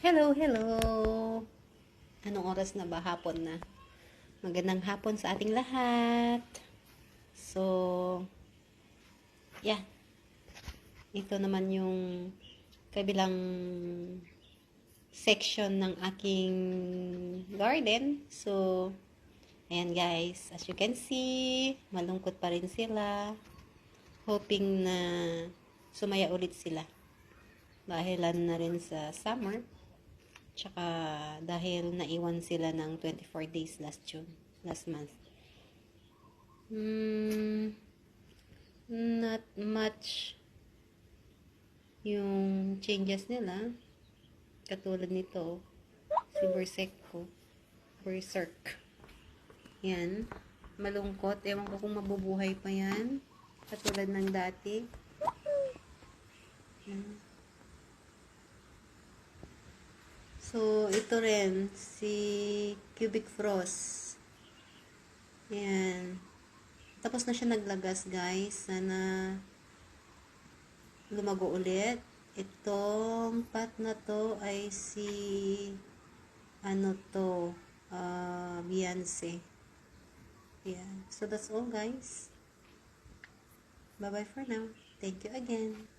Hello, hello! Anong oras na ba? Hapon na. Magandang hapon sa ating lahat. So, yeah. Ito naman yung kabilang section ng aking garden. So, ayan guys. As you can see, malungkot pa rin sila. Hoping na sumaya ulit sila. Dahilan na rin sa summer. Tsaka dahil naiwan sila ng 24 days last month. Not much yung changes nila. Katulad nito, si Berserk. Yan. Malungkot. Ewan ko kung mabubuhay pa yan. Katulad ng dati. Yan. So, ito rin, si Cubic Frost. Yan. Tapos na siya naglagas, guys. Sana lumago ulit. Itong pot na to ay si Beyonce. Yeah. So, that's all, guys. Bye-bye for now. Thank you again.